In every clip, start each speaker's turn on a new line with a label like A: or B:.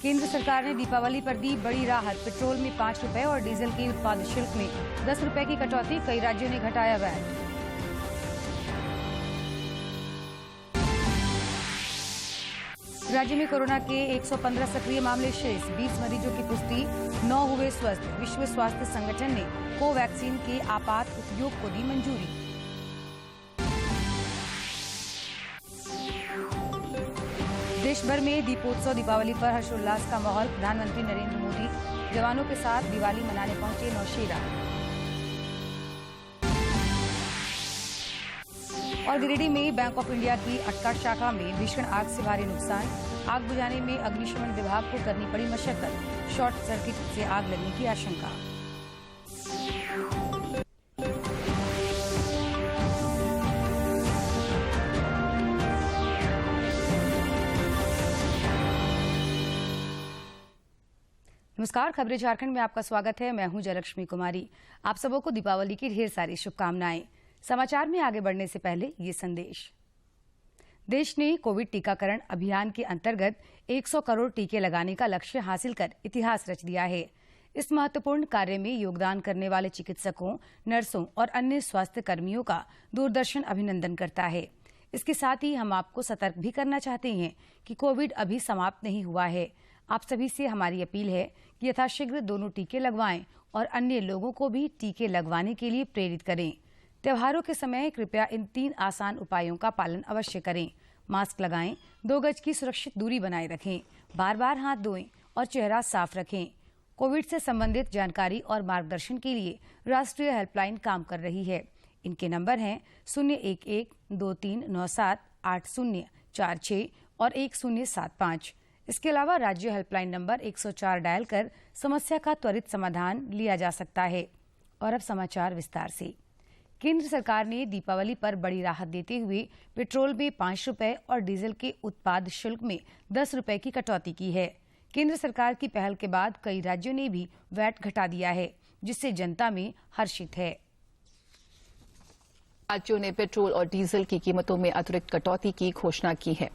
A: केंद्र सरकार ने दीपावली पर दी बड़ी राहत। पेट्रोल में 5 रुपए और डीजल के उत्पाद शुल्क में 10 रुपए की कटौती। कई राज्यों ने घटाया वैट। राज्य में कोरोना के 115 सक्रिय मामले शेष। 20 मरीजों की पुष्टि, 9 हुए स्वस्थ। विश्व स्वास्थ्य संगठन ने कोवैक्सीन के आपात उपयोग को दी मंजूरी। देश भर में दीपोत्सव। दीपावली पर हर्षोल्लास का माहौल। प्रधानमंत्री नरेंद्र मोदी जवानों के साथ दिवाली मनाने पहुंचे नौशेरा। और गिरिडीह में बैंक ऑफ इंडिया की अटका शाखा में भीषण आग से भारी नुकसान। आग बुझाने में अग्निशमन विभाग को करनी पड़ी मशक्कत। शॉर्ट सर्किट से आग लगने की आशंका। नमस्कार, खबरें झारखंड में आपका स्वागत है। मैं हूं जयलक्ष्मी कुमारी। आप सबों को दीपावली की ढेर सारी शुभकामनाएं। समाचार में आगे बढ़ने से पहले ये संदेश। देश ने कोविड टीकाकरण अभियान के अंतर्गत 100 करोड़ टीके लगाने का लक्ष्य हासिल कर इतिहास रच दिया है। इस महत्वपूर्ण कार्य में योगदान करने वाले चिकित्सकों, नर्सों और अन्य स्वास्थ्य कर्मियों का दूरदर्शन अभिनंदन करता है। इसके साथ ही हम आपको सतर्क भी करना चाहते हैं कि कोविड अभी समाप्त नहीं हुआ है। आप सभी से हमारी अपील है कि यथाशीघ्र दोनों टीके लगवाएं और अन्य लोगों को भी टीके लगवाने के लिए प्रेरित करें। त्योहारों के समय कृपया इन 3 आसान उपायों का पालन अवश्य करें। मास्क लगाएं, 2 गज की सुरक्षित दूरी बनाए रखें, बार बार हाथ धोएं और चेहरा साफ रखें। कोविड से संबंधित जानकारी और मार्गदर्शन के लिए राष्ट्रीय हेल्पलाइन काम कर रही है। इनके नंबर हैं 011-2397-8046 और 1075। इसके अलावा राज्य हेल्पलाइन नंबर 104 डायल कर समस्या का त्वरित समाधान लिया जा सकता है। और अब समाचार विस्तार से। केंद्र सरकार ने दीपावली पर बड़ी राहत देते हुए पेट्रोल में 5 रुपए और डीजल के उत्पाद शुल्क में 10 रुपए की कटौती की है। केंद्र सरकार की पहल के बाद कई राज्यों ने भी वैट घटा दिया है, जिससे जनता में हर्षित है।
B: राज्यों ने पेट्रोल और डीजल की कीमतों में अतिरिक्त कटौती की घोषणा की है।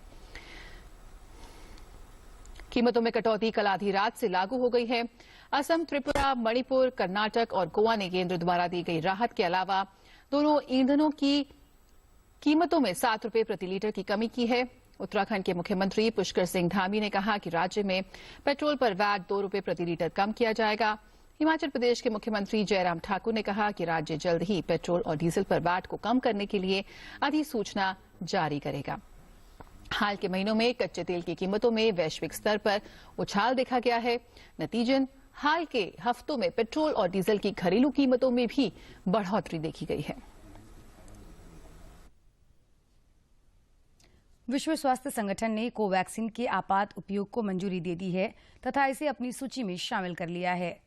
B: कीमतों में कटौती कल आधी रात से लागू हो गई है। असम, त्रिपुरा, मणिपुर, कर्नाटक और गोवा ने केंद्र द्वारा दी गई राहत के अलावा दोनों ईंधनों की कीमतों में 7 रुपए प्रति लीटर की कमी की है। उत्तराखंड के मुख्यमंत्री पुष्कर सिंह धामी ने कहा कि राज्य में पेट्रोल पर वैट 2 रुपए प्रति लीटर कम किया जाएगा। हिमाचल प्रदेश के मुख्यमंत्री जयराम ठाकुर ने कहा कि राज्य जल्द ही पेट्रोल और डीजल पर वैट को कम करने के लिए अधिसूचना जारी करेगा। हाल के महीनों में कच्चे तेल की कीमतों में वैश्विक स्तर पर उछाल देखा गया है। नतीजन हाल के हफ्तों में पेट्रोल और डीजल की घरेलू कीमतों में भी बढ़ोतरी देखी गई है।
A: विश्व स्वास्थ्य संगठन ने कोवैक्सीन के आपात उपयोग को मंजूरी दे दी है तथा इसे अपनी सूची में शामिल कर लिया है।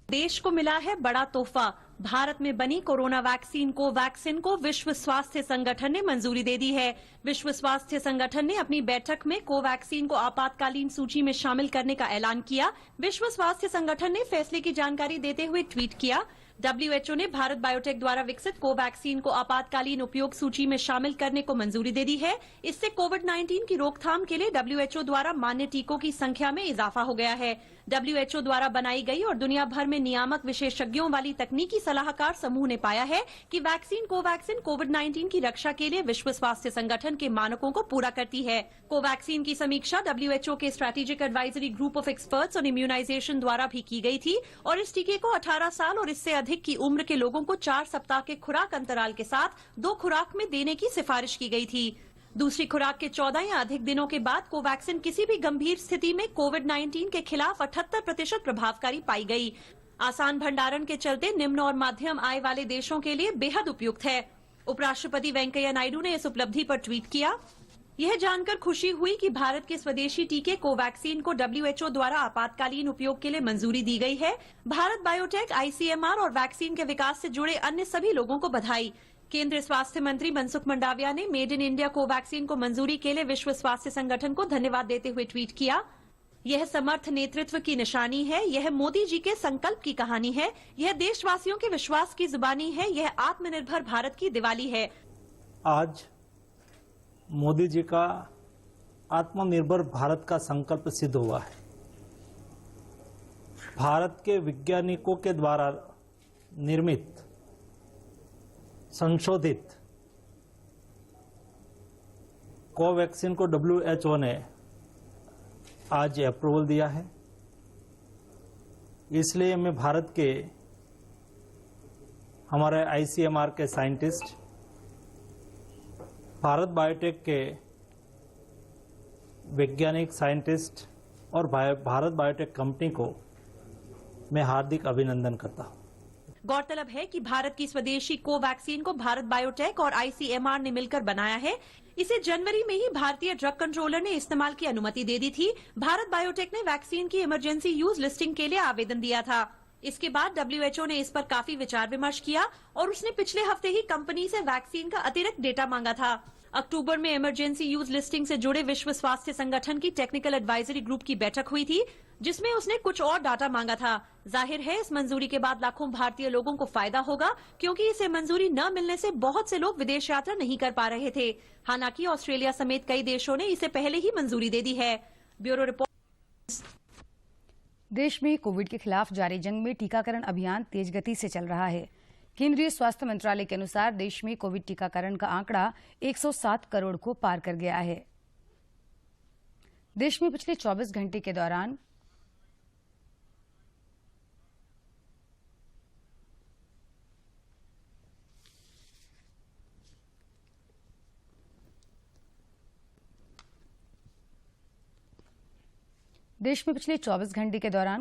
C: देश को मिला है बड़ा तोहफा। भारत में बनी कोरोना वैक्सीन कोवैक्सिन को विश्व स्वास्थ्य संगठन ने मंजूरी दे दी है। विश्व स्वास्थ्य संगठन ने अपनी बैठक में कोवैक्सीन को आपातकालीन सूची में शामिल करने का ऐलान किया। विश्व स्वास्थ्य संगठन ने फैसले की जानकारी देते हुए ट्वीट किया, WHO ने भारत बायोटेक द्वारा विकसित कोवैक्सीन को आपातकालीन उपयोग सूची में शामिल करने को मंजूरी दे दी है। इससे कोविड-19 की रोकथाम के लिए WHO द्वारा मान्य टीकों की संख्या में इजाफा हो गया है। WHO द्वारा बनाई गई और दुनिया भर में नियामक विशेषज्ञों वाली तकनीकी सलाहकार समूह ने पाया है कि वैक्सीन कोवैक्सिन कोविड-19 की रक्षा के लिए विश्व स्वास्थ्य संगठन के मानकों को पूरा करती है। कोवैक्सीन की समीक्षा WHO के strategic advisory group of experts on immunization द्वारा भी की गई थी और इस टीके को 18 साल और इससे अधिक की उम्र के लोगों को 4 सप्ताह के खुराक अंतराल के साथ 2 खुराक में देने की सिफारिश की गई थी। दूसरी खुराक के 14 या अधिक दिनों के बाद कोवैक्सिन किसी भी गंभीर स्थिति में कोविड-19 के खिलाफ 78% प्रभावकारी पाई गई। आसान भंडारण के चलते निम्न और मध्यम आय वाले देशों के लिए बेहद उपयुक्त है। उपराष्ट्रपति वेंकैया नायडू ने इस उपलब्धि पर ट्वीट किया, यह जानकर खुशी हुई कि भारत के स्वदेशी टीके कोवैक्सीन को WHO द्वारा आपातकालीन उपयोग के लिए मंजूरी दी गई है। भारत बायोटेक, ICMR और वैक्सीन के विकास से जुड़े अन्य सभी लोगों को बधाई। केंद्रीय स्वास्थ्य मंत्री मनसुख मंडाविया ने मेड इन इंडिया कोवैक्सीन को मंजूरी के लिए विश्व स्वास्थ्य संगठन को धन्यवाद देते हुए ट्वीट किया, यह समर्थ नेतृत्व की निशानी है, यह मोदी जी के संकल्प की कहानी है, यह देशवासियों के विश्वास की जुबानी है, यह आत्मनिर्भर भारत की दिवाली है।
D: आज मोदी जी का आत्मनिर्भर भारत का संकल्प सिद्ध हुआ है। भारत के वैज्ञानिकों के द्वारा निर्मित संशोधित कोवैक्सीन को WHO ने आज अप्रूवल दिया है। इसलिए मैं भारत के हमारे ICMR के साइंटिस्ट, भारत बायोटेक के वैज्ञानिक साइंटिस्ट और भारत बायोटेक कंपनी को मैं हार्दिक अभिनंदन करता हूं।
C: गौरतलब है कि भारत की स्वदेशी कोवैक्सीन को भारत बायोटेक और ICMR ने मिलकर बनाया है। इसे जनवरी में ही भारतीय ड्रग कंट्रोलर ने इस्तेमाल की अनुमति दे दी थी। भारत बायोटेक ने वैक्सीन की इमरजेंसी यूज लिस्टिंग के लिए आवेदन दिया था। इसके बाद WHO ने इस पर काफी विचार विमर्श किया और उसने पिछले हफ्ते ही कंपनी से वैक्सीन का अतिरिक्त डेटा मांगा था। अक्टूबर में इमरजेंसी यूज लिस्टिंग से जुड़े विश्व स्वास्थ्य संगठन की टेक्निकल एडवाइजरी ग्रुप की बैठक हुई थी, जिसमें उसने कुछ और डाटा मांगा था। जाहिर है इस मंजूरी के बाद लाखों भारतीय लोगों को फायदा होगा, क्योंकि इसे मंजूरी न मिलने से बहुत से लोग विदेश यात्रा नहीं कर पा रहे थे। हालांकि ऑस्ट्रेलिया समेत कई देशों ने इसे पहले ही मंजूरी दे दी है। Bureau report.
A: देश में कोविड के खिलाफ जारी जंग में टीकाकरण अभियान तेज गति से चल रहा है। केंद्रीय स्वास्थ्य मंत्रालय के अनुसार देश में कोविड टीकाकरण का आंकड़ा 107 करोड़ को पार कर गया है। देश में पिछले 24 घंटे के दौरान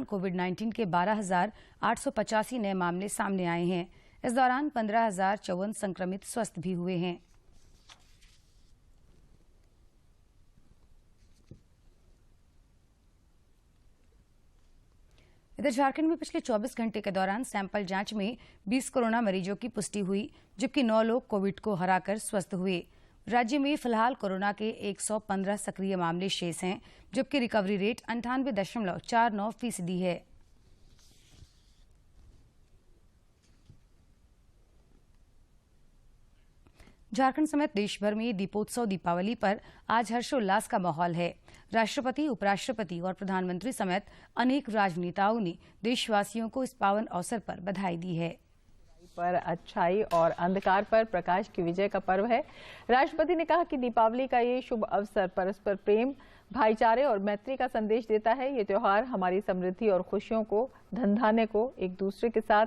A: कोविड-19 के 12,885 नए मामले सामने आए हैं। इस दौरान 15,054 संक्रमित स्वस्थ भी हुए हैं। इधर झारखंड में पिछले 24 घंटे के दौरान सैंपल जांच में 20 कोरोना मरीजों की पुष्टि हुई, जबकि 9 लोग कोविड को हराकर स्वस्थ हुए। राज्य में फिलहाल कोरोना के 115 सक्रिय मामले शेष हैं, जबकि रिकवरी रेट 98.49% है। झारखंड समेत देश भर में दीपोत्सव दीपावली पर आज हर्षोल्लास का माहौल है। राष्ट्रपति, उपराष्ट्रपति और प्रधानमंत्री समेत अनेक राजनेताओं ने देशवासियों को इस पावन अवसर पर बधाई दी है।
E: पर अच्छाई और अंधकार पर प्रकाश की विजय का पर्व है। राष्ट्रपति ने कहा कि दीपावली का ये शुभ अवसर परस्पर प्रेम, भाईचारे और मैत्री का संदेश देता है। ये त्योहार हमारी समृद्धि और खुशियों को, धनधान्य को एक दूसरे के साथ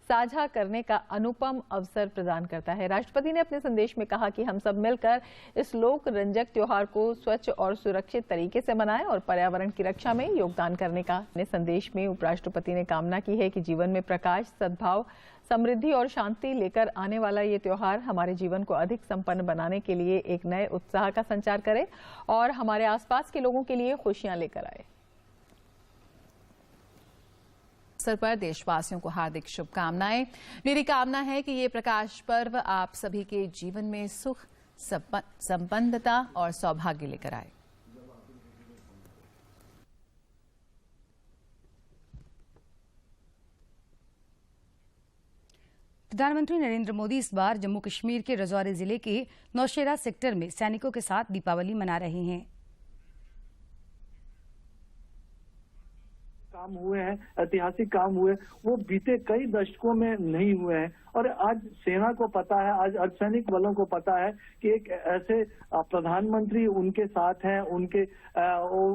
E: साझा करने का अनुपम अवसर प्रदान करता है। राष्ट्रपति ने अपने संदेश में कहा कि हम सब मिलकर इस लोक रंजक त्योहार को स्वच्छ और सुरक्षित तरीके से मनाएं और पर्यावरण की रक्षा में योगदान करने का। अपने संदेश में उपराष्ट्रपति ने कामना की है कि जीवन में प्रकाश, सद्भाव, समृद्धि और शांति लेकर आने वाला ये त्योहार हमारे जीवन को अधिक संपन्न बनाने के लिए एक नए उत्साह का संचार करे और हमारे आसपास के लोगों के लिए खुशियां लेकर आए।
B: अवसर पर देशवासियों को हार्दिक शुभकामनाएं। मेरी कामना है कि ये प्रकाश पर्व आप सभी के जीवन में सुख, संपन्नता और सौभाग्य लेकर आए।
A: प्रधानमंत्री नरेंद्र मोदी इस बार जम्मू कश्मीर के राजौरी जिले के नौशेरा सेक्टर में सैनिकों के साथ दीपावली मना रहे हैं।
F: काम हुए हैं, ऐतिहासिक काम हुए, वो बीते कई दशकों में नहीं हुए हैं। और आज सेना को पता है, आज अर्धसैनिक बलों को पता है कि एक ऐसे प्रधानमंत्री उनके साथ हैं,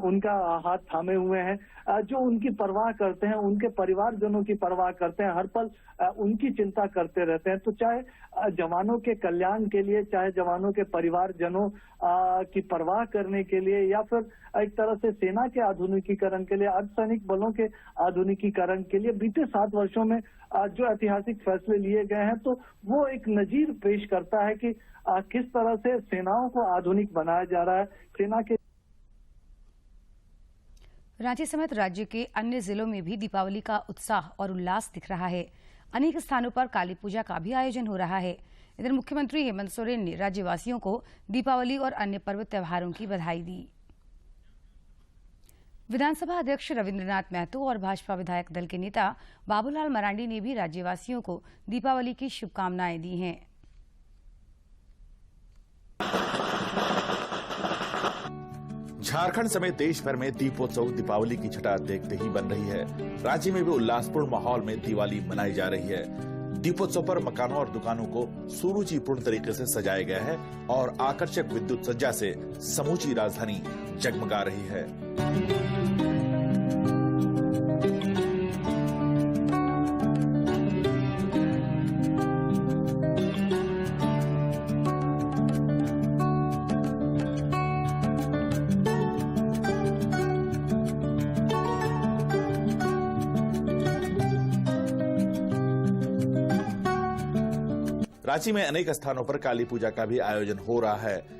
F: उनका हाथ थामे हुए हैं, जो उनकी परवाह करते हैं, उनके परिवारजनों की परवाह करते हैं, हर पल उनकी चिंता करते रहते हैं। तो चाहे जवानों के कल्याण के लिए, चाहे जवानों के परिवारजनों की परवाह करने के लिए, या फिर एक तरह से सेना के आधुनिकीकरण के लिए, अर्धसैनिक बलों के आधुनिकीकरण के लिए बीते 7 वर्षों में जो ऐतिहासिक फैसले लिए गए हैं, तो वो एक नजीर पेश करता है कि किस तरह से सेनाओं को आधुनिक बनाया जा रहा है। सेना के
A: रांची समेत राज्य के अन्य जिलों में भी दीपावली का उत्साह और उल्लास दिख रहा है। अनेक स्थानों पर काली पूजा का भी आयोजन हो रहा है। इधर मुख्यमंत्री हेमंत सोरेन ने राज्यवासियों को दीपावली और अन्य पर्व त्योहारों की बधाई दी। विधानसभा अध्यक्ष रविंद्रनाथ महतो और भाजपा विधायक दल के नेता बाबूलाल मरांडी ने भी राज्यवासियों को दीपावली की शुभकामनाएं दी हैं।
G: झारखंड समेत देश भर में दीपोत्सव दीपावली की छटा देखते ही बन रही है। राज्य में भी उल्लासपूर्ण माहौल में दिवाली मनाई जा रही है। दीपोत्सव पर मकानों और दुकानों को सुरुचिपूर्ण तरीके से सजाया गया है और आकर्षक विद्युत सज्जा से समूची राजधानी जगमगा रही है। रांची में अनेक स्थानों पर काली पूजा का भी आयोजन हो रहा है।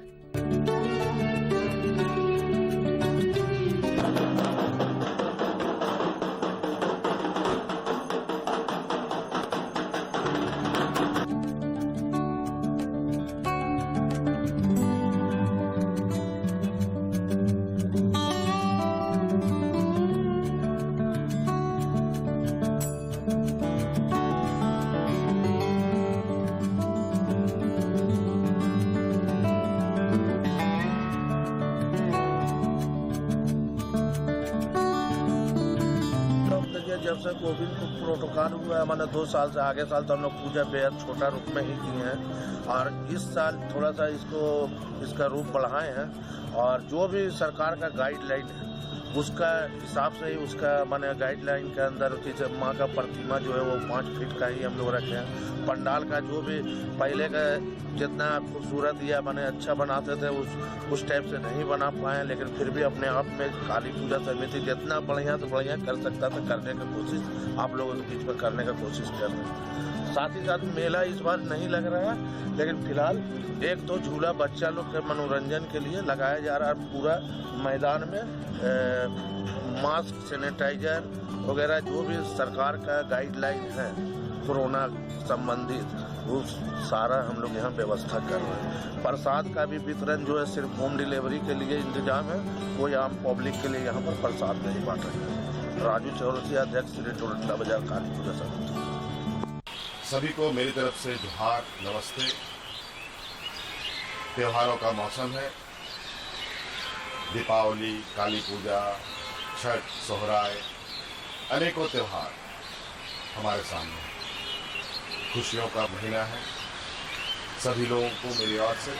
H: जब से कोविड प्रोटोकॉल हुआ है, मैंने 2 साल से आगे साल तो हम लोग पूजा बेहद छोटा रूप में ही किए हैं और इस साल थोड़ा सा इसका रूप बढ़ाए हैं और जो भी सरकार का गाइडलाइन है उसका हिसाब से ही उसका मैंने गाइडलाइन के अंदर जैसे माँ का प्रतिमा जो है वो 5 फीट का ही हम लोग रखे हैं। पंडाल का जो भी पहले का जितना खूबसूरत या मैंने अच्छा बनाते थे उस टाइप से नहीं बना पाए, लेकिन फिर भी अपने आप में काली पूजा समिति जितना बढ़िया तो बढ़िया कर सकता था करने की कोशिश आप लोगों के बीच में करने का कोशिश कर रहे हैं। साथ ही साथ मेला इस बार नहीं लग रहा है, लेकिन फिलहाल 1-2 झूला बच्चा लोग के मनोरंजन के लिए लगाया जा रहा है। पूरा मैदान में मास्क, सैनिटाइजर वगैरह जो भी सरकार का गाइडलाइन है कोरोना संबंधित वो सारा हम लोग यहाँ व्यवस्था कर रहे हैं। प्रसाद का भी वितरण जो है सिर्फ होम डिलीवरी के लिए इंतजाम है, वो यहाँ पब्लिक के लिए यहाँ पर प्रसाद नहीं बांट रहे हैं। राजू चौरसिया, अध्यक्ष श्री टोरंटा बाजार काली पूजा समिति।
I: सभी को मेरी तरफ से जोहार, नमस्ते। त्योहारों का मौसम है। दीपावली, काली पूजा, छठ, सोहराय, अनेकों त्योहार हमारे सामने हैं। खुशियों का महीना है। सभी लोगों को मेरी ओर से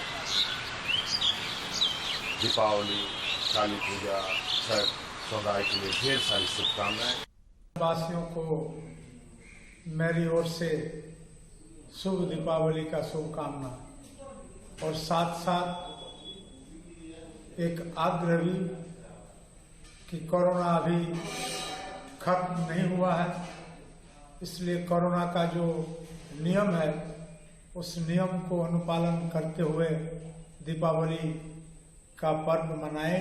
I: दीपावली, काली पूजा, छठ, सोहराय के लिए ढेर सारी शुभकामनाएं।
J: वासियों को मेरी ओर से शुभ दीपावली का शुभकामना और साथ साथ एक आग्रह भी कि कोरोना अभी खत्म नहीं हुआ है, इसलिए कोरोना का जो नियम है उस नियम को अनुपालन करते हुए दीपावली का पर्व मनाए।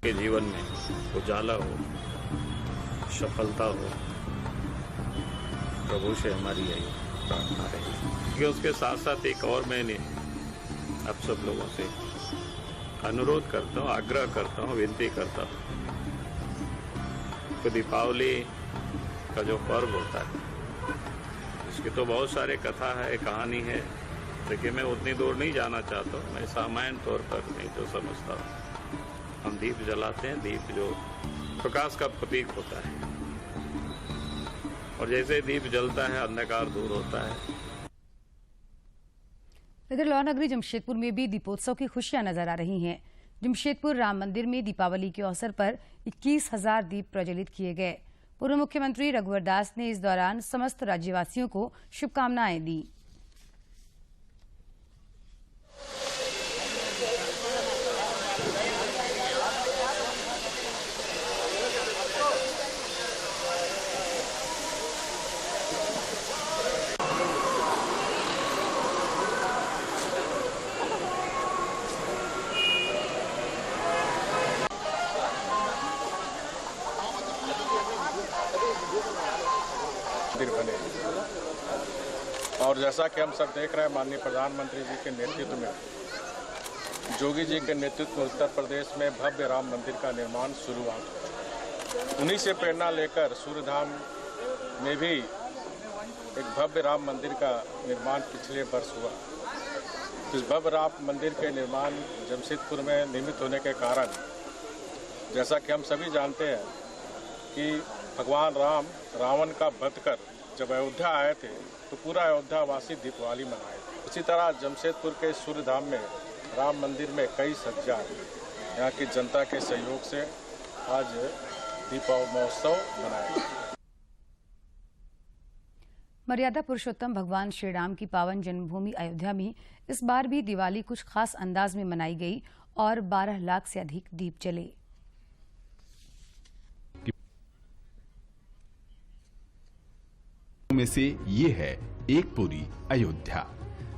K: के जीवन में उजाला हो, सफलता हो, प्रभु से हमारी यही प्रार्थना रहेगी। कि उसके साथ साथ एक और मैंने आप सब लोगों से अनुरोध करता हूँ, आग्रह करता हूँ, विनती करता हूँ कि दीपावली का जो पर्व होता है इसकी तो बहुत सारे कथा है, कहानी है, लेकिन मैं उतनी दूर नहीं जाना चाहता हूँ। मैं सामान्य तौर पर नहीं तो समझता हूँ। हम दीप जलाते हैं, दीप जो प्रकाश का प्रतीक होता है, और जैसे दीप जलता है अंधकार दूर होता है।
A: इधर लॉ नगरी जमशेदपुर में भी दीपोत्सव की खुशियां नजर आ रही हैं। जमशेदपुर राम मंदिर में दीपावली के अवसर पर 21,000 दीप प्रज्वलित किए गए। पूर्व मुख्यमंत्री रघुवर दास ने इस दौरान समस्त राज्यवासियों को शुभकामनाएं दी।
L: बने और जैसा कि हम सब देख रहे हैं, माननीय प्रधानमंत्री जी के नेतृत्व में, जोगी जी के नेतृत्व में उत्तर प्रदेश में भव्य राम मंदिर का निर्माण शुरू हुआ। उन्हीं से प्रेरणा लेकर सूर्यधाम में भी एक भव्य राम मंदिर का निर्माण पिछले वर्ष हुआ। इस भव्य राम मंदिर के निर्माण जमशेदपुर में निर्मित होने के कारण जैसा कि हम सभी जानते हैं कि भगवान राम रावण का वध कर जब अयोध्या आए थे तो पूरा अयोध्यावासी दीपावली मनाए। इसी तरह जमशेदपुर के सूर्यधाम में राम मंदिर में कई सज्जा यहाँ की जनता के सहयोग से आज दीपावली महोत्सव मनाया।
A: मर्यादा पुरुषोत्तम भगवान श्री राम की पावन जन्मभूमि अयोध्या में इस बार भी दिवाली कुछ खास अंदाज में मनाई गई और 12 लाख से अधिक दीप जले।
M: में से ये है एक पुरी अयोध्या।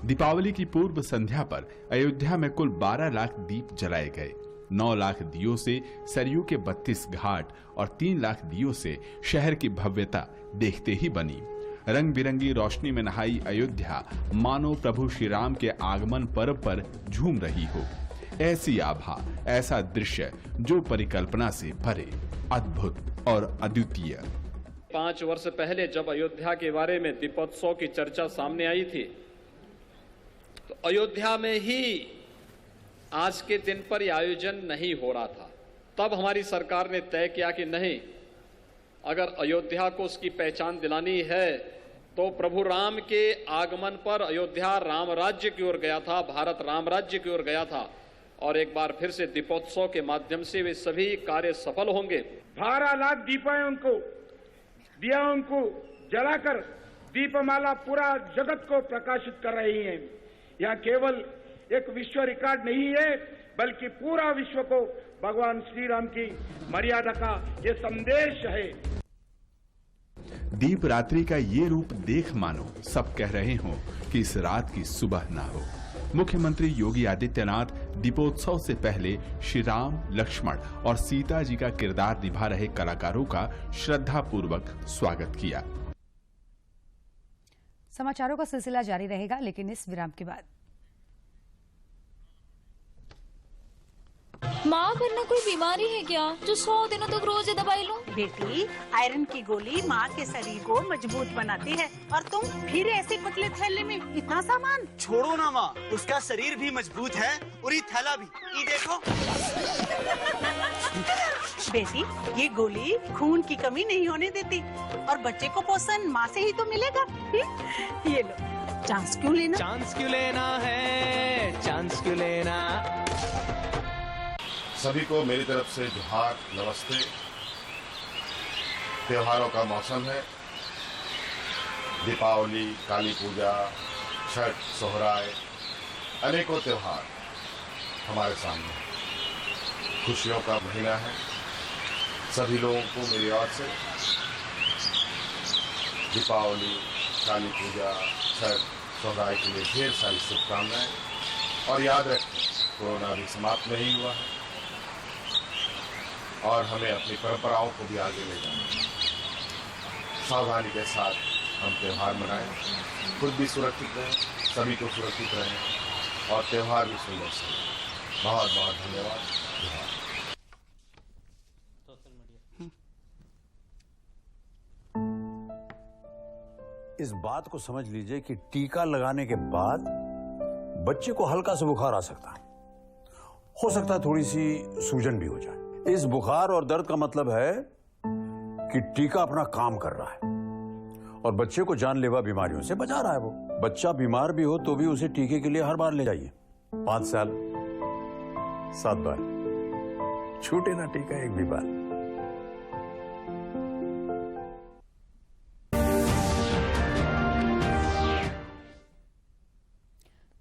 M: दीपावली की पूर्व संध्या पर अयोध्या में कुल 12 लाख दीप जलाए गए। 9 लाख दियों से सरयू के 32 घाट और 3 लाख दियों से शहर की भव्यता देखते ही बनी। रंग बिरंगी रोशनी में नहाई अयोध्या मानो प्रभु श्री राम के आगमन पर्व पर झूम रही हो। ऐसी आभा, ऐसा दृश्य जो परिकल्पना से परे, अद्भुत और अद्वितीय।
N: 5 वर्ष पहले जब अयोध्या के बारे में दीपोत्सव की चर्चा सामने आई थी तो अयोध्या में ही आज के दिन पर यह आयोजन नहीं हो रहा था। तब हमारी सरकार ने तय किया कि नहीं, अगर अयोध्या को उसकी पहचान दिलानी है तो प्रभु राम के आगमन पर अयोध्या राम राज्य की ओर गया था, भारत राम राज्य की ओर गया था और एक बार फिर से दीपोत्सव के माध्यम से वे सभी कार्य सफल होंगे।
O: 12 लाख दियाओं को जलाकर दीपमाला पूरा जगत को प्रकाशित कर रही है। यह केवल एक विश्व रिकॉर्ड नहीं है बल्कि पूरा विश्व को भगवान श्री राम की मर्यादा का ये संदेश है।
M: दीप रात्रि का ये रूप देख मानो सब कह रहे हों कि इस रात की सुबह ना हो। मुख्यमंत्री योगी आदित्यनाथ दीपोत्सव से पहले श्री राम, लक्ष्मण और सीता जी का किरदार निभा रहे कलाकारों का श्रद्धापूर्वक स्वागत किया।
A: समाचारों का सिलसिला जारी रहेगा, लेकिन इस विराम के बाद।
P: माँ, वरना कोई बीमारी है क्या जो 100 दिनों तक रोज दवाई लूं?
Q: बेटी, आयरन की गोली माँ के शरीर को मजबूत बनाती है और तुम फिर ऐसे पतले थैले में इतना सामान।
R: छोड़ो ना माँ, उसका शरीर भी मजबूत है और ये थैला भी। ये देखो।
Q: बेटी, ये गोली खून की कमी नहीं होने देती और बच्चे को पोषण माँ से ही तो मिलेगा। ये लो, चांस क्यों लेना?
R: चांस क्यों लेना है, चांस क्यों लेना।
I: सभी को मेरी तरफ से जोहार, नमस्ते। त्योहारों का मौसम है। दीपावली, काली पूजा, छठ, सोहराय, अनेकों त्योहार हमारे सामने। खुशियों का महीना है। सभी लोगों को मेरी ओर से दीपावली, काली पूजा, छठ, सोहराय के लिए ढेर सारी शुभकामनाएं। और याद रखें, कोरोना अभी समाप्त नहीं हुआ है और हमें अपनी परंपराओं को भी आगे ले जाना है। सावधानी के साथ हम त्योहार मनाएं, खुद भी सुरक्षित रहें, सभी को सुरक्षित रहें और त्योहार भी सुंदर से। बहुत बहुत धन्यवाद।
S: इस बात को समझ लीजिए कि टीका लगाने के बाद बच्चे को हल्का सा बुखार आ सकता है, हो सकता है थोड़ी सी सूजन भी हो जाए। इस बुखार और दर्द का मतलब है कि टीका अपना काम कर रहा है और बच्चे को जानलेवा बीमारियों से बचा रहा है। वो बच्चा बीमार भी हो तो भी उसे टीके के लिए हर बार ले जाइए। 5 साल 7 बार, छूटे ना टीका एक भी बार।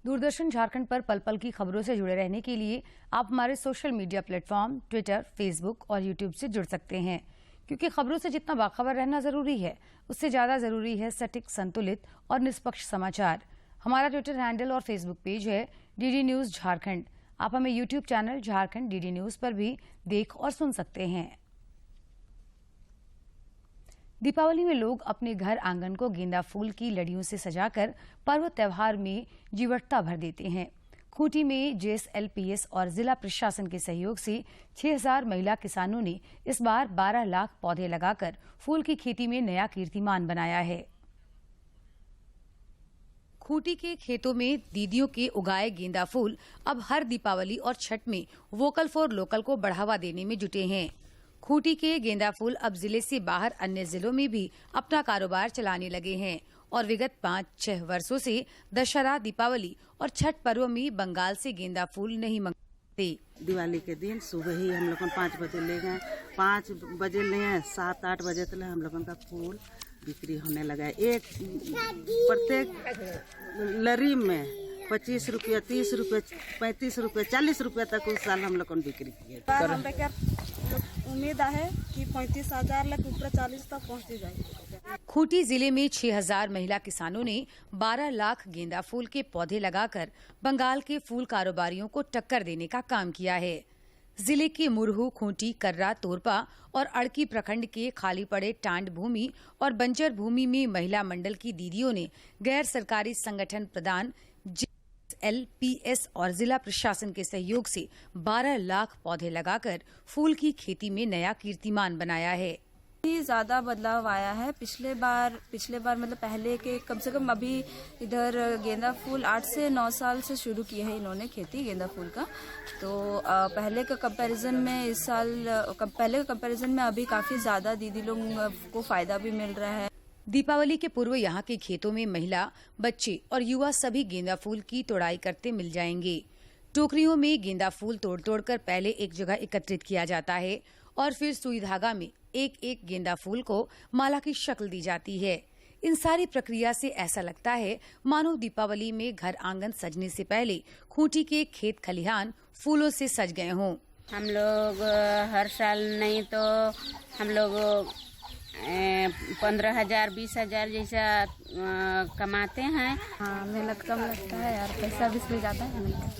A: दूरदर्शन झारखंड पर पल पल की खबरों से जुड़े रहने के लिए आप हमारे social media platform Twitter, Facebook और यूट्यूब से जुड़ सकते हैं, क्योंकि खबरों से जितना बाखबर रहना जरूरी है, उससे ज्यादा जरूरी है सटीक, संतुलित और निष्पक्ष समाचार। हमारा ट्विटर हैंडल और फेसबुक पेज है डीडी न्यूज झारखंड। आप हमें YouTube channel Jharkhand DD news पर भी देख और सुन सकते हैं। दीपावली में लोग अपने घर आंगन को गेंदा फूल की लड़ियों से सजाकर पर्व त्योहार में जीवटता भर देते हैं। खूंटी में जेएसएलपीएस और जिला प्रशासन के सहयोग से 6000 महिला किसानों ने इस बार 12 लाख पौधे लगाकर फूल की खेती में नया कीर्तिमान बनाया है। खूंटी के खेतों में दीदियों के उगाए गेंदा फूल अब हर दीपावली और छठ में वोकल फॉर लोकल को बढ़ावा देने में जुटे हैं। खूंटी के गेंदा फूल अब जिले से बाहर अन्य जिलों में भी अपना कारोबार चलाने लगे हैं और विगत 5-6 वर्षों से दशहरा, दीपावली और छठ पर्व में बंगाल से गेंदा फूल नहीं मंगाते।
T: दिवाली के दिन सुबह ही हम लोगों 5 बजे ले गए, 5 बजे ले गए, 7-8 बजे तक हम लोगों का फूल बिक्री होने लगा है। एक प्रत्येक लरी में 25 रुपया, 30 रुपये, 35 रुपये, 40 रुपये तक उस साल हम लोगों ने बिक्री किए।
U: उम्मीद है कि 35,000 लाख ऊपर 40 तक पहुँच जाए।
A: खूंटी जिले में 6,000 महिला किसानों ने 12 लाख गेंदा फूल के पौधे लगाकर बंगाल के फूल कारोबारियों को टक्कर देने का काम किया है। जिले के मुरहू, खूंटी, कर्रा, तोरपा और अड़की प्रखंड के खाली पड़े टांड भूमि और बंजर भूमि में महिला मंडल की दीदियों ने गैर सरकारी संगठन प्रदान JSLPS और जिला प्रशासन के सहयोग से 12 लाख पौधे लगाकर फूल की खेती में नया कीर्तिमान बनाया है।
U: ज्यादा बदलाव आया है। पिछले बार मतलब पहले के कम से कम अभी इधर गेंदा फूल 8 से 9 साल से शुरू किए हैं इन्होंने खेती गेंदा फूल का। तो पहले के कंपैरिजन में इस साल पहले के कंपैरिजन में अभी काफी ज्यादा दीदी लोगों को फायदा भी मिल रहा है।
A: दीपावली के पूर्व यहाँ के खेतों में महिला, बच्चे और युवा सभी गेंदा फूल की तोड़ाई करते मिल जाएंगे। टोकरियों में गेंदा फूल तोड़ कर पहले एक जगह एकत्रित किया जाता है और फिर सुई धागा में एक एक गेंदा फूल को माला की शक्ल दी जाती है। इन सारी प्रक्रिया से ऐसा लगता है मानो दीपावली में घर आंगन सजने से पहले खूंटी के खेत खलिहान फूलों से सज गए हों।
V: हम लोग हर साल नहीं तो हम लोग 15,000 20,000 जैसा कमाते हैं।
U: हाँ, मेहनत कम लगता है यार, पैसा भी मिल जाता है।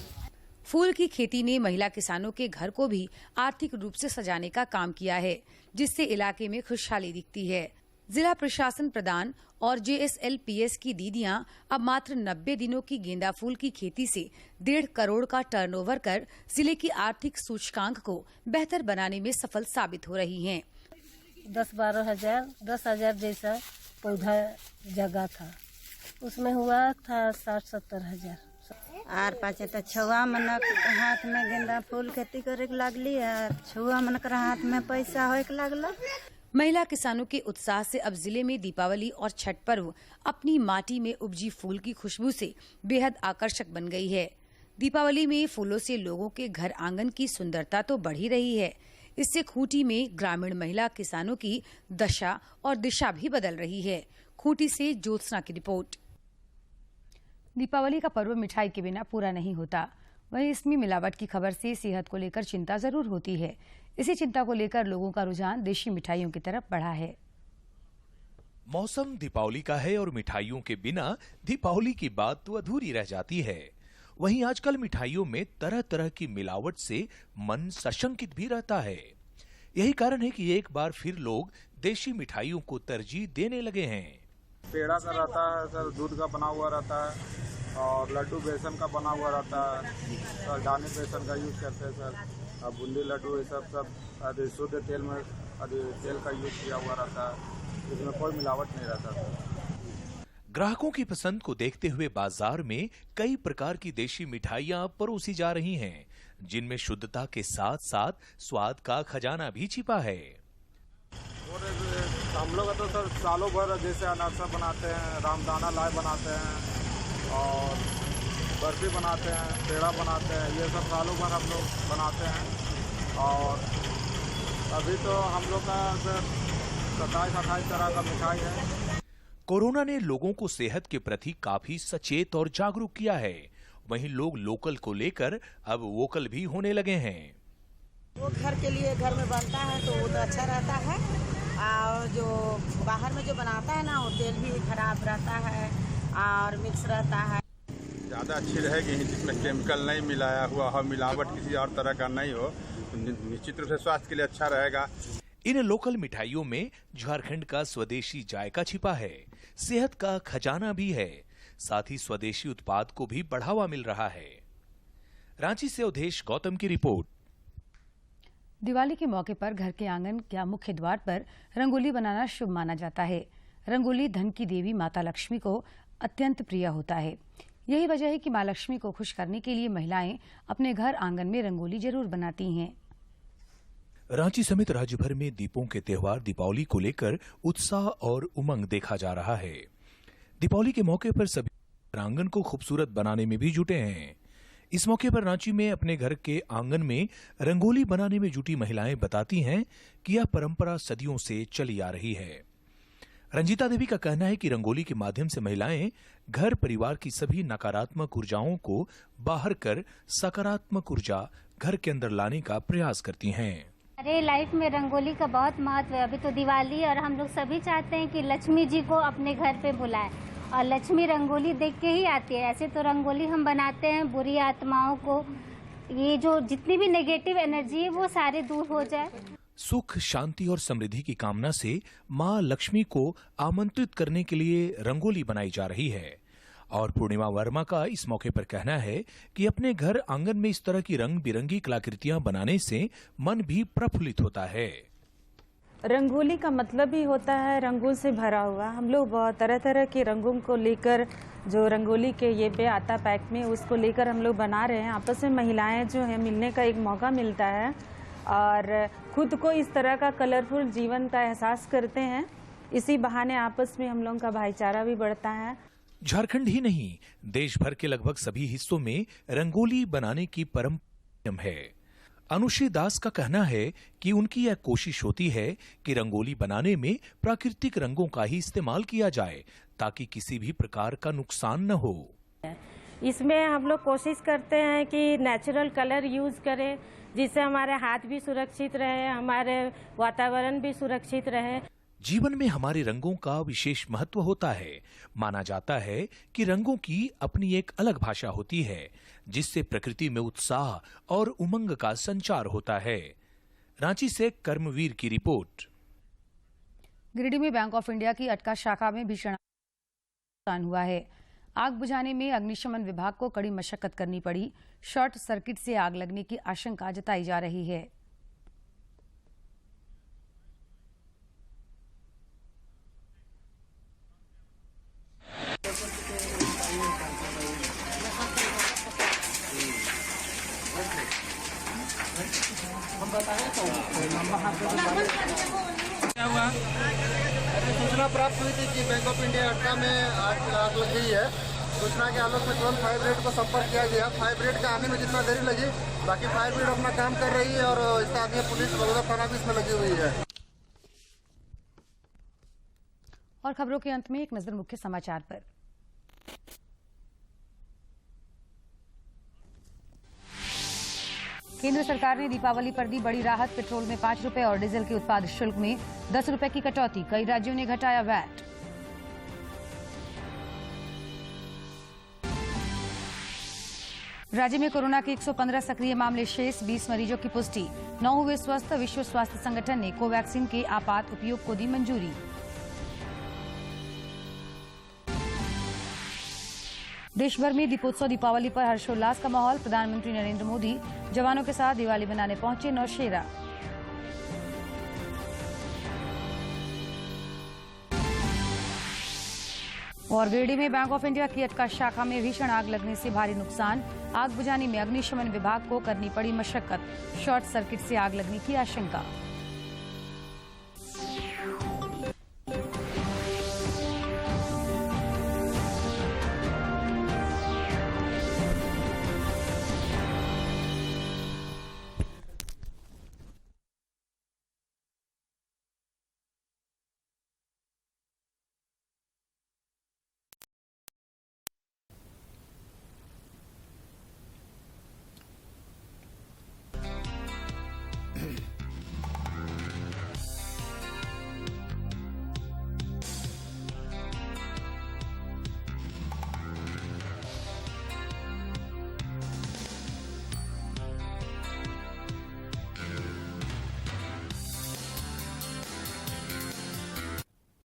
A: फूल की खेती ने महिला किसानों के घर को भी आर्थिक रूप से सजाने का काम किया है, जिससे इलाके में खुशहाली दिखती है। जिला प्रशासन प्रदान और JSLPS की दीदियां अब मात्र 90 दिनों की गेंदा फूल की खेती से 1.5 करोड़ का टर्नओवर कर जिले की आर्थिक सूचकांक को बेहतर बनाने में सफल साबित हो रही हैं।
U: 10-12 हजार 10,000 जैसा पौधा जगह था, उसमें हुआ था 60-70 हजार।
V: आर पाचे तो छुआ मनक हाथ में गेंदा फूल खेती करे के लागली और छुआ मनक हाथ में पैसा होए के लागला।
A: महिला किसानों के उत्साह से अब जिले में दीपावली और छठ पर्व अपनी माटी में उपजी फूल की खुशबू से बेहद आकर्षक बन गई है। दीपावली में फूलों से लोगों के घर आंगन की सुंदरता तो बढ़ ही रही है, इससे खूंटी में ग्रामीण महिला किसानों की दशा और दिशा भी बदल रही है। खूंटी से ज्योत्सना की रिपोर्ट। दीपावली का पर्व मिठाई के बिना पूरा नहीं होता, वहीं इसमें मिलावट की खबर से सेहत को लेकर चिंता जरूर होती है। इसी चिंता को लेकर लोगों का रुझान देशी मिठाइयों की तरफ बढ़ा है।
W: मौसम दीपावली का है और मिठाइयों के बिना दीपावली की बात तो अधूरी रह जाती है। वहीं आजकल मिठाइयों में तरह तरह की मिलावट से मन सशंकित भी रहता है। यही कारण है कि एक बार फिर लोग देशी मिठाइयों को तरजीह देने लगे हैं।
L: पेड़ा का रहता है सर, दूध का बना हुआ रहता है और लड्डू बेसन का बना हुआ रहता है सर, दाने बेसन का यूज करते हैं सर। अब बूंदी लड्डू ये सब शुद्ध तेल में तेल का यूज किया हुआ रहता है, इसमें कोई मिलावट नहीं रहता सर।
W: ग्राहकों की पसंद को देखते हुए बाजार में कई प्रकार की देशी मिठाइयां परोसी जा रही हैं, जिनमें शुद्धता के साथ साथ स्वाद का खजाना भी छिपा है।
L: और हम लोग तो सर सालों भर जैसे अनारसा बनाते हैं, रामदाना लाए बनाते हैं और बर्फी बनाते हैं, पेड़ा बनाते हैं, ये सब सालों भर हम लोग बनाते हैं। और अभी तो हम लोग का सर 27-28 तरह का मिठाई है।
W: कोरोना ने लोगों को सेहत के प्रति काफी सचेत और जागरूक किया है। वहीं लोग लोकल को लेकर अब वोकल भी होने लगे हैं।
Q: वो घर के लिए घर में बनता है तो वो तो अच्छा रहता है, और जो बाहर में जो बनाता है ना वो तेल भी खराब रहता है और मिक्स रहता है।
L: ज़्यादा अच्छी रहेगी जिसमें केमिकल नहीं मिलाया हुआ हो, मिलावट किसी और तरह का नहीं हो, निश्चित रूप से स्वास्थ्य के लिए अच्छा रहेगा।
W: इन लोकल मिठाइयों में झारखंड का स्वदेशी जायका छिपा है, सेहत का खजाना भी है, साथ ही स्वदेशी उत्पाद को भी बढ़ावा मिल रहा है। रांची से अवधेश गौतम की रिपोर्ट।
A: दिवाली के मौके पर घर के आंगन या मुख्य द्वार पर रंगोली बनाना शुभ माना जाता है। रंगोली धन की देवी माता लक्ष्मी को अत्यंत प्रिय होता है। यही वजह है कि मां लक्ष्मी को खुश करने के लिए महिलाएं अपने घर आंगन में रंगोली जरूर बनाती हैं।
W: रांची समेत राज्य भर में दीपों के त्योहार दीपावली को लेकर उत्साह और उमंग देखा जा रहा है। दीपावली के मौके पर सभी आंगन को खूबसूरत बनाने में भी जुटे हैं। इस मौके पर रांची में अपने घर के आंगन में रंगोली बनाने में जुटी महिलाएं बताती हैं कि यह परंपरा सदियों से चली आ रही है। रंजीता देवी का कहना है कि रंगोली के माध्यम से महिलाएं घर परिवार की सभी नकारात्मक ऊर्जाओं को बाहर कर सकारात्मक ऊर्जा घर के अंदर लाने का प्रयास करती हैं।
C: अरे लाइफ में रंगोली का बहुत महत्व है। अभी तो दिवाली और हम लोग सभी चाहते हैं कि लक्ष्मी जी को अपने घर पे बुलाएं और लक्ष्मी रंगोली देख के ही आती है। ऐसे तो रंगोली हम बनाते हैं बुरी आत्माओं को, ये जो जितनी भी नेगेटिव एनर्जी है वो सारे दूर हो जाए।
W: सुख, शांति और समृद्धि की कामना से मां लक्ष्मी को आमंत्रित करने के लिए रंगोली बनाई जा रही है। और पूर्णिमा वर्मा का इस मौके पर कहना है कि अपने घर आंगन में इस तरह की रंग बिरंगी कलाकृतियां बनाने से मन भी प्रफुल्लित होता है।
D: रंगोली का मतलब ही होता है रंगों से भरा हुआ। हम लोग बहुत तरह तरह के रंगों को लेकर जो रंगोली के ये पे आता पैक में उसको लेकर हम लोग बना रहे हैं। आपस में महिलाएं जो है मिलने का एक मौका मिलता है और खुद को इस तरह का कलरफुल जीवन का एहसास करते हैं। इसी बहाने आपस में हम लोगों का भाईचारा भी बढ़ता है।
W: झारखंड ही नहीं, देश भर के लगभग सभी हिस्सों में रंगोली बनाने की परंपरा है। अनुश्री दास का कहना है कि उनकी यह कोशिश होती है कि रंगोली बनाने में प्राकृतिक रंगों का ही इस्तेमाल किया जाए ताकि किसी भी प्रकार का नुकसान न हो।
D: इसमें हम लोग कोशिश करते हैं कि नेचुरल कलर यूज करें जिससे हमारे हाथ भी सुरक्षित रहे, हमारे वातावरण भी सुरक्षित रहे।
W: जीवन में हमारे रंगों का विशेष महत्व होता है। माना जाता है कि रंगों की अपनी एक अलग भाषा होती है जिससे प्रकृति में उत्साह और उमंग का संचार होता है। रांची से कर्मवीर की रिपोर्ट।
A: गिरिडीह में बैंक ऑफ इंडिया की अटका शाखा में भीषण नुकसान हुआ है। आग बुझाने में अग्निशमन विभाग को कड़ी मशक्कत करनी पड़ी। शॉर्ट सर्किट से आग लगने की आशंका जताई जा रही है।
E: क्या हुआ? सूचना प्राप्त हुई थी कि बैंक ऑफ इंडिया अड्डा में आग लग गई है। सूचना के आलोक में तुरंत फायर ब्रिगेड को संपर्क किया गया। फायर ब्रिगेड के आने में जितना देरी लगी, बाकी फायर ब्रिगेड अपना काम कर रही है और इसके आगे पुलिस बड़ौदा थाना भी इसमें लगी हुई है।
A: और खबरों के अंत में एक नजर मुख्य समाचार पर। केंद्र सरकार ने दीपावली पर दी बड़ी राहत। पेट्रोल में 5 रुपए और डीजल के उत्पाद शुल्क में 10 रुपए की कटौती। कई राज्यों ने घटाया वैट। राज्य में कोरोना के 115 सक्रिय मामले शेष, 20 मरीजों की पुष्टि, 9 हुए स्वस्थ। विश्व स्वास्थ्य संगठन ने कोवैक्सीन के आपात उपयोग को दी मंजूरी। देश भर में दीपोत्सव दीपावली पर हर्षोल्लास का माहौल। प्रधानमंत्री नरेंद्र मोदी जवानों के साथ दिवाली मनाने पहुंचे नौशेरा। और गिरिडीह में बैंक ऑफ इंडिया की अटका शाखा में भीषण आग लगने से भारी नुकसान। आग बुझाने में अग्निशमन विभाग को करनी पड़ी मशक्कत। शॉर्ट सर्किट से आग लगने की आशंका।